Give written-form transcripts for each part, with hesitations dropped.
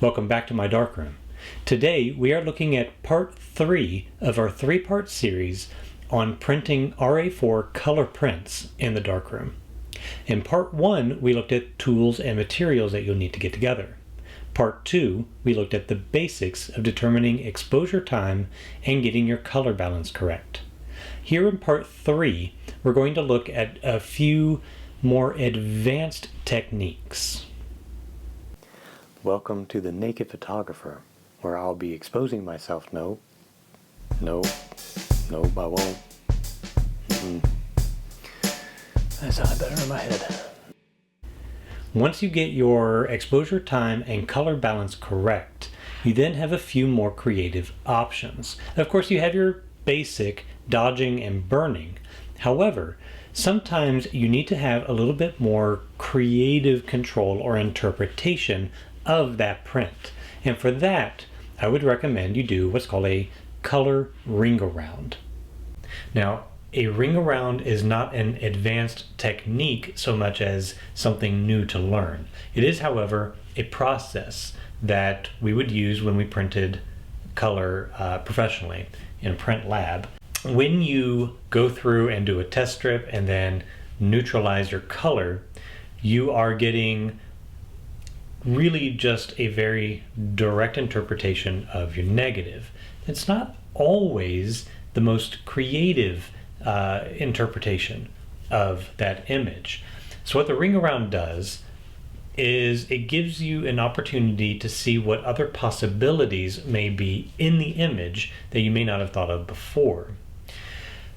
Welcome back to my darkroom. Today we are looking at part 3 of our 3-part series on printing RA-4 color prints in the darkroom. In part 1 we looked at tools and materials that you'll need to get together. Part 2 we looked at the basics of determining exposure time and getting your color balance correct. Here in part 3 we're going to look at a few more advanced techniques. Welcome to the Naked Photographer, where I'll be exposing myself. No, I won't. That sounded better in my head. Once you get your exposure time and color balance correct, you then have a few more creative options. Of course, you have your basic dodging and burning. However, sometimes you need to have a little bit more creative control or interpretation of that print. And for that, I would recommend you do what's called a color RingAround. Now, a RingAround is not an advanced technique so much as something new to learn. It is, however, a process that we would use when we printed color professionally in a print lab. When you go through and do a test strip and then neutralize your color, you are getting really just a very direct interpretation of your negative. It's not always the most creative interpretation of that image. So what the RingAround does is it gives you an opportunity to see what other possibilities may be in the image that you may not have thought of before.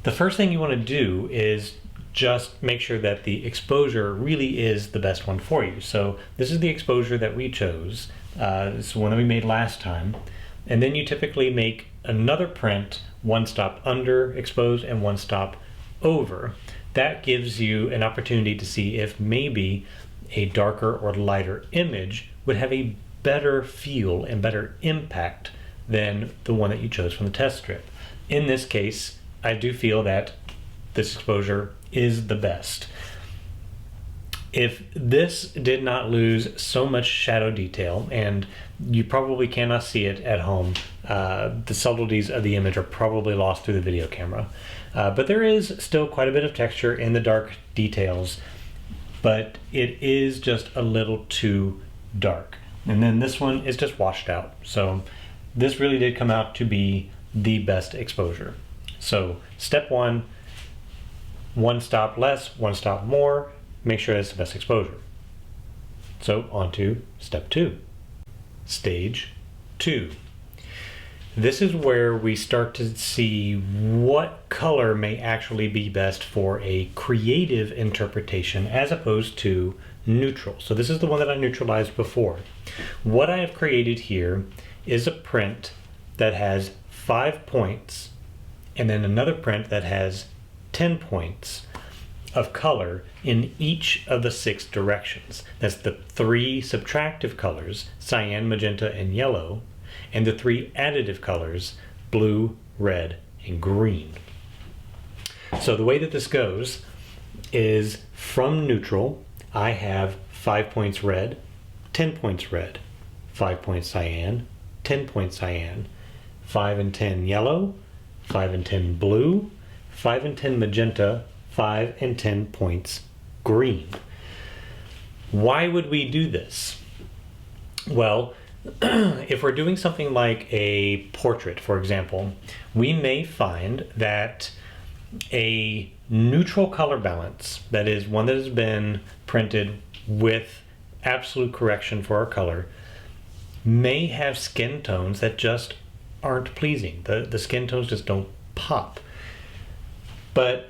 The first thing you want to do is just make sure that the exposure really is the best one for you. So this is the exposure that we chose. This is one that we made last time. And then you typically make another print one stop under exposed and one stop over. That gives you an opportunity to see if maybe a darker or lighter image would have a better feel and better impact than the one that you chose from the test strip. In this case, I do feel that this exposure is the best. If this did not lose so much shadow detail, and you probably cannot see it at home, the subtleties of the image are probably lost through the video camera. But there is still quite a bit of texture in the dark details, but it is just a little too dark. And then this one is just washed out. So this really did come out to be the best exposure. So step 1, one stop less, one stop more, make sure it's the best exposure. So on to step 2, stage 2. This is where we start to see what color may actually be best for a creative interpretation as opposed to neutral. So this is the one that I neutralized before. What I have created here is a print that has 5 points and then another print that has 10 points of color in each of the 6 directions. That's the 3 subtractive colors, cyan, magenta, and yellow, and the 3 additive colors, blue, red, and green. So the way that this goes is from neutral, I have 5 points red, 10 points red, 5 points cyan, 10 points cyan, 5 and 10 yellow, 5 and 10 blue, 5 and 10 magenta, 5 and 10 points green. Why would we do this? Well, if we're doing something like a portrait, for example, we may find that a neutral color balance, that is one that has been printed with absolute correction for our color, may have skin tones that just aren't pleasing. The skin tones just don't pop. But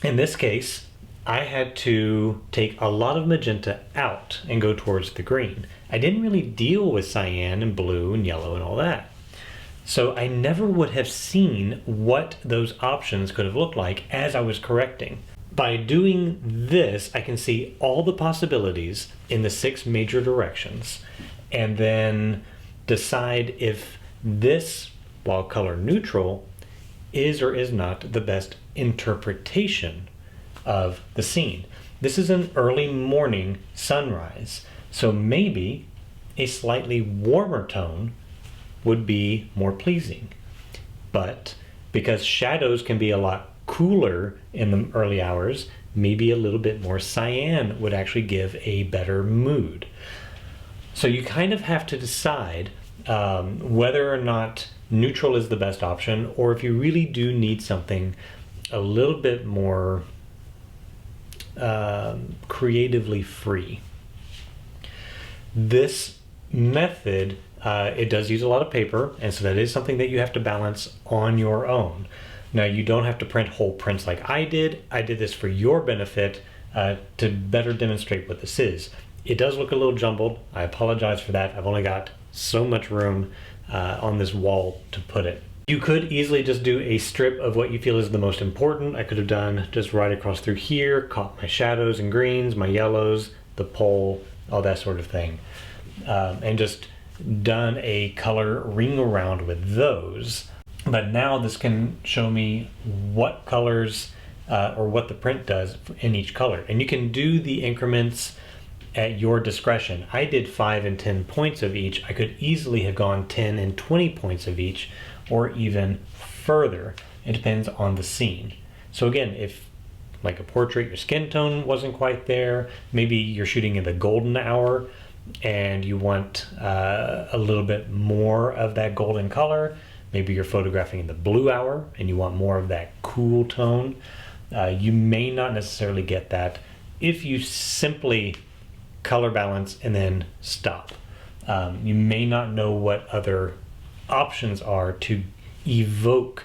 in this case, I had to take a lot of magenta out and go towards the green. I didn't really deal with cyan and blue and yellow and all that. So I never would have seen what those options could have looked like as I was correcting. By doing this, I can see all the possibilities in the 6 major directions and then decide if this, while color neutral, is or is not the best interpretation of the scene. This is an early morning sunrise, so maybe a slightly warmer tone would be more pleasing. But because shadows can be a lot cooler in the early hours, maybe a little bit more cyan would actually give a better mood. So you kind of have to decide whether or not neutral is the best option, or if you really do need something a little bit more creatively free. This method, it does use a lot of paper, and so that is something that you have to balance on your own. Now, you don't have to print whole prints like I did. I did this for your benefit to better demonstrate what this is. It does look a little jumbled. I apologize for that. I've only got so much room on this wall to put it. You could easily just do a strip of what you feel is the most important. I could have done just right across through here, caught my shadows and greens, my yellows, the pole, all that sort of thing. And just done a color ring around with those. But now this can show me what colors or what the print does in each color. And you can do the increments at your discretion. I did 5 and 10 points of each. I could easily have gone 10 and 20 points of each, or even further. It depends on the scene. So again, if like a portrait, your skin tone wasn't quite there, maybe you're shooting in the golden hour and you want a little bit more of that golden color. Maybe you're photographing in the blue hour and you want more of that cool tone. You may not necessarily get that if you simply color balance and then stop. You may not know what other options are to evoke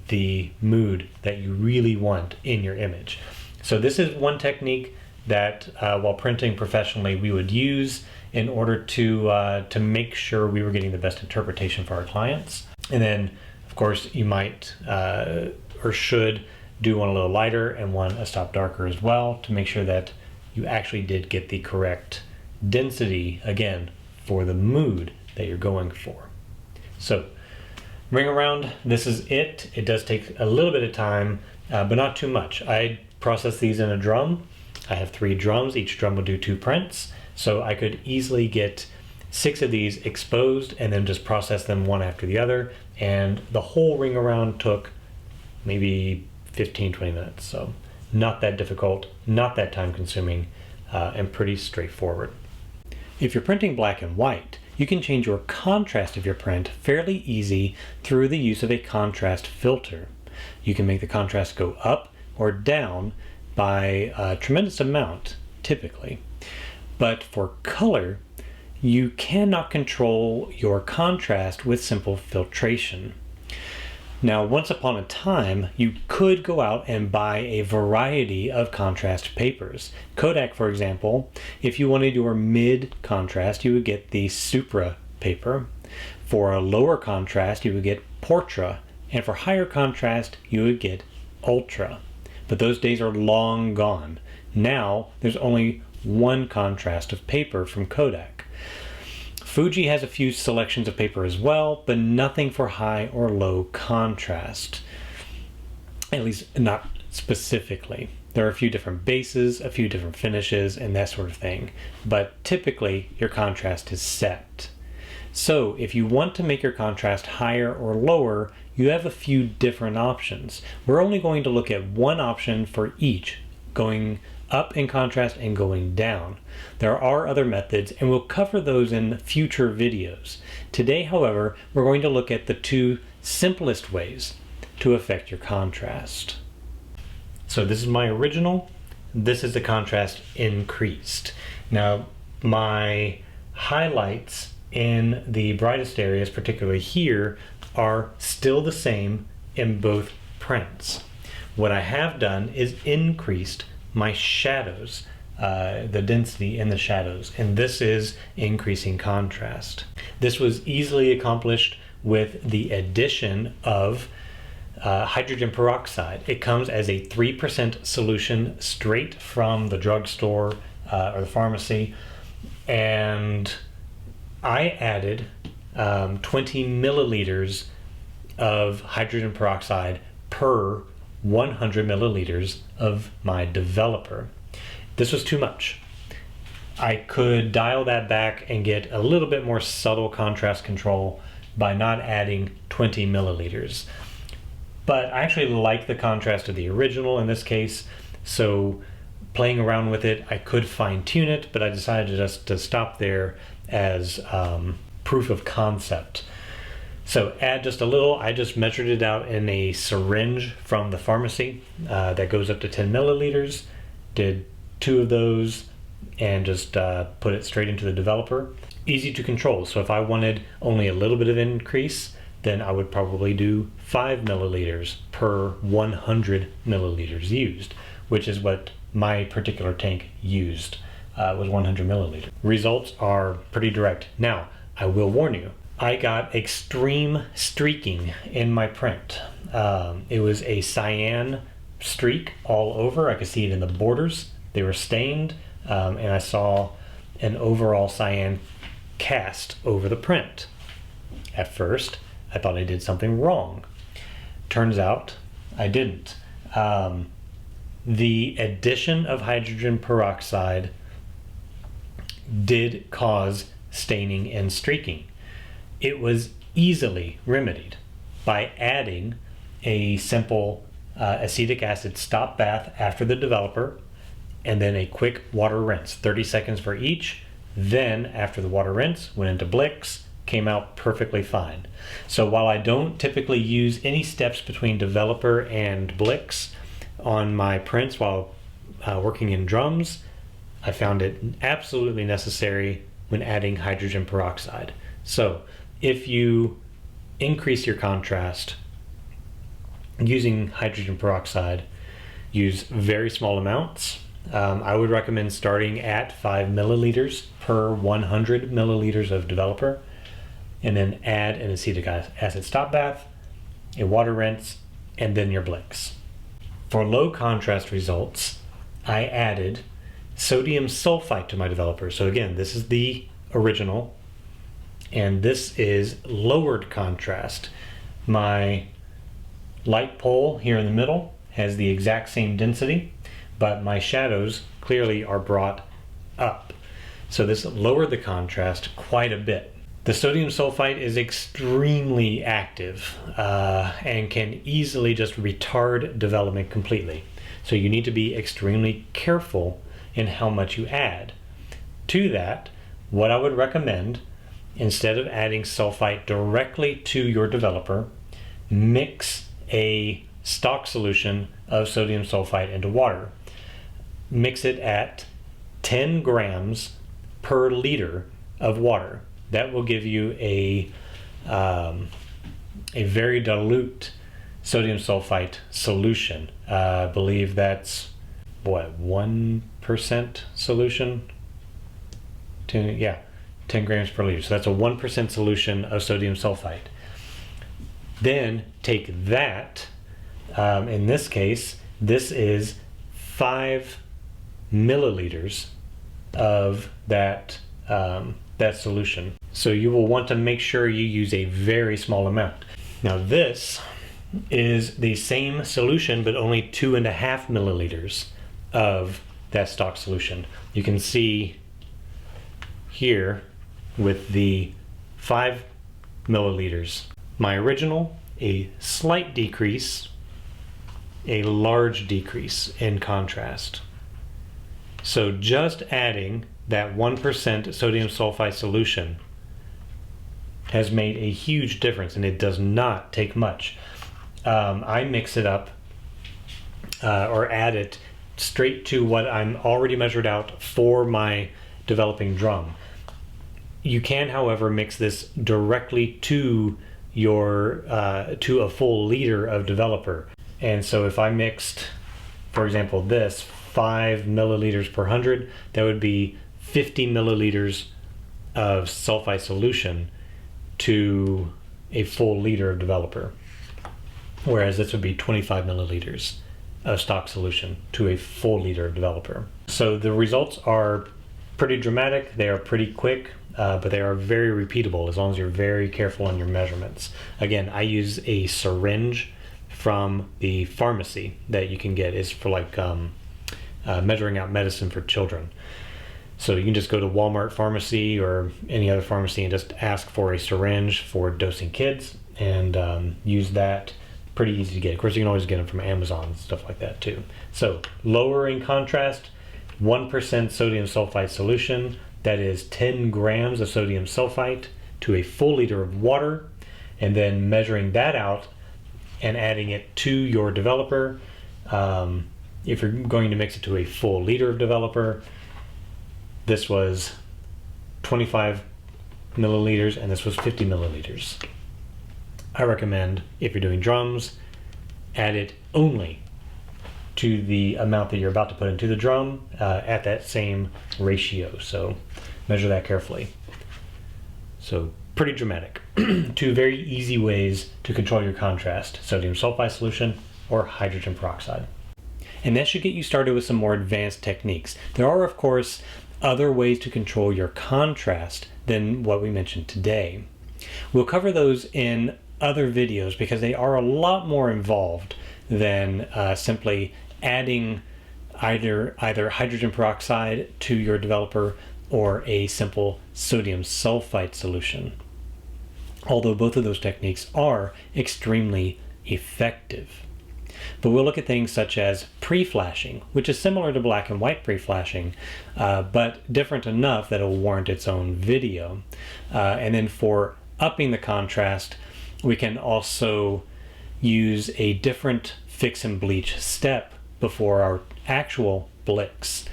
the mood that you really want in your image. So this is one technique that while printing professionally we would use in order to make sure we were getting the best interpretation for our clients. And then of course you might or should do one a little lighter and one a stop darker as well, to make sure that you actually did get the correct density again for the mood that you're going for. So RingARound, this is it. It does take a little bit of time, but not too much. I process these in a drum. I have 3 drums. Each drum will do 2 prints. So I could easily get 6 of these exposed and then just process them one after the other. And the whole RingARound took maybe 15-20 minutes. So not that difficult, not that time consuming, and pretty straightforward. If you're printing black and white, you can change your contrast of your print fairly easy through the use of a contrast filter. You can make the contrast go up or down by a tremendous amount, typically. But for color, you cannot control your contrast with simple filtration. Now, once upon a time, you could go out and buy a variety of contrast papers. Kodak, for example, if you wanted your mid contrast, you would get the Supra paper. For a lower contrast, you would get Portra, and for higher contrast, you would get Ultra. But those days are long gone. Now, there's only one contrast of paper from Kodak. Fuji has a few selections of paper as well, but nothing for high or low contrast. At least not specifically. There are a few different bases, a few different finishes, and that sort of thing. But typically, your contrast is set. So if you want to make your contrast higher or lower, you have a few different options. We're only going to look at one option for each, going up in contrast and going down. There are other methods, and we'll cover those in future videos. Today, however, we're going to look at the 2 simplest ways to affect your contrast. So this is my original. This is the contrast increased. Now, my highlights in the brightest areas, particularly here, are still the same in both prints. What I have done is increased my shadows, the density in the shadows, and this is increasing contrast. This was easily accomplished with the addition of hydrogen peroxide. It comes as a 3% solution straight from the drugstore or the pharmacy, and I added 20 milliliters of hydrogen peroxide per 100 milliliters of my developer. This was too much. I could dial that back and get a little bit more subtle contrast control by not adding 20 milliliters. But I actually like the contrast of the original in this case, so playing around with it, I could fine tune it, but I decided just to stop there as proof of concept. So add just a little. I just measured it out in a syringe from the pharmacy that goes up to 10 milliliters, did 2 of those, and just put it straight into the developer. Easy to control, so if I wanted only a little bit of increase, then I would probably do 5 milliliters per 100 milliliters used, which is what my particular tank used, was 100 milliliters. Results are pretty direct. Now, I will warn you, I got extreme streaking in my print. It was a cyan streak all over. I could see it in the borders. They were stained, and I saw an overall cyan cast over the print. At first, I thought I did something wrong. Turns out I didn't. The addition of hydrogen peroxide did cause staining and streaking. It was easily remedied by adding a simple acetic acid stop bath after the developer, and then a quick water rinse, 30 seconds for each. Then after the water rinse, went into Blix, came out perfectly fine. So while I don't typically use any steps between developer and Blix on my prints while working in drums, I found it absolutely necessary when adding hydrogen peroxide. So if you increase your contrast using hydrogen peroxide, use very small amounts. I would recommend starting at 5 milliliters per 100 milliliters of developer, and then add an acetic acid stop bath, a water rinse, and then your Blix. For low contrast results, I added sodium sulfite to my developer. So again, this is the original, and this is lowered contrast. My light pole here in the middle has the exact same density, but my shadows clearly are brought up. So this lowered the contrast quite a bit. The sodium sulfite is extremely active and can easily just retard development completely. So you need to be extremely careful in how much you add. To that, what I would recommend, instead of adding sulfite directly to your developer, mix a stock solution of sodium sulfite into water. Mix it at 10 grams per liter of water. That will give you a very dilute sodium sulfite solution. I believe that's, what, 1% solution? 10 grams per liter. So that's a 1% solution of sodium sulfite. Then take that, in this case, this is 5 milliliters of that solution. So you will want to make sure you use a very small amount. Now this is the same solution, but only 2.5 milliliters of that stock solution. You can see here with the 5 milliliters. My original, a slight decrease, a large decrease in contrast. So just adding that 1% sodium sulfite solution has made a huge difference, and it does not take much. I mix it up or add it straight to what I'm already measured out for my developing drum. You can, however, mix this directly to your to a full liter of developer. And so if I mixed, for example, this 5 milliliters per 100, that would be 50 milliliters of sulfite solution to a full liter of developer, whereas this would be 25 milliliters of stock solution to a full liter of developer. So the results are pretty dramatic, they are pretty quick, but they are very repeatable as long as you're very careful on your measurements. Again, I use a syringe from the pharmacy that you can get. Is for like measuring out medicine for children. So you can just go to Walmart pharmacy or any other pharmacy and just ask for a syringe for dosing kids and use that. Pretty easy to get. Of course, you can always get them from Amazon and stuff like that too. So lowering contrast, 1% sodium sulfite solution, that is 10 grams of sodium sulfite to a full liter of water, and then measuring that out and adding it to your developer. If you're going to mix it to a full liter of developer, this was 25 milliliters and this was 50 milliliters. I recommend, if you're doing drums, add it only to the amount that you're about to put into the drum at that same ratio. So measure that carefully. So pretty dramatic. Two very easy ways to control your contrast: sodium sulfite solution or hydrogen peroxide. And that should get you started with some more advanced techniques. There are, of course, other ways to control your contrast than what we mentioned today. We'll cover those in other videos because they are a lot more involved than simply adding either hydrogen peroxide to your developer or a simple sodium sulfite solution. Although both of those techniques are extremely effective. But we'll look at things such as pre-flashing, which is similar to black and white pre-flashing, but different enough that it will warrant its own video. And then for upping the contrast, we can also use a different fix and bleach step before our actual blicks.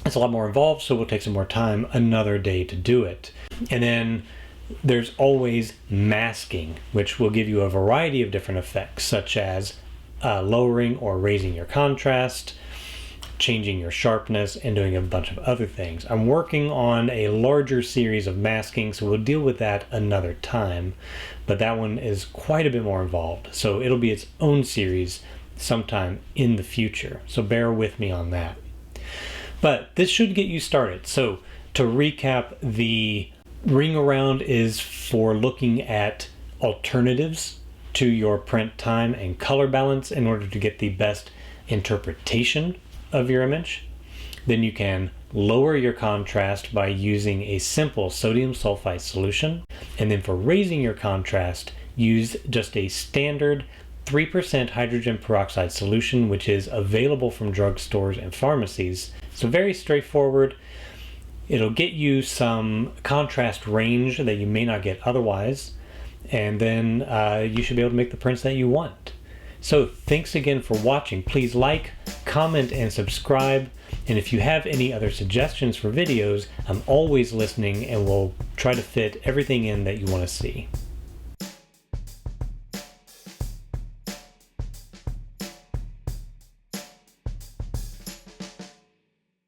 It's a lot more involved, so we'll take some more time another day to do it. And then there's always masking, which will give you a variety of different effects, such as lowering or raising your contrast, changing your sharpness, and doing a bunch of other things. I'm working on a larger series of masking, so we'll deal with that another time, but that one is quite a bit more involved, so it'll be its own series sometime in the future, so bear with me on that. But this should get you started. So to recap, the RingAround is for looking at alternatives to your print time and color balance in order to get the best interpretation of your image. Then you can lower your contrast by using a simple sodium sulfite solution. And then for raising your contrast, use just a standard 3% hydrogen peroxide solution, which is available from drugstores and pharmacies. So very straightforward. It'll get you some contrast range that you may not get otherwise. And then you should be able to make the prints that you want. So thanks again for watching. Please like, comment, and subscribe. And if you have any other suggestions for videos, I'm always listening and will try to fit everything in that you want to see.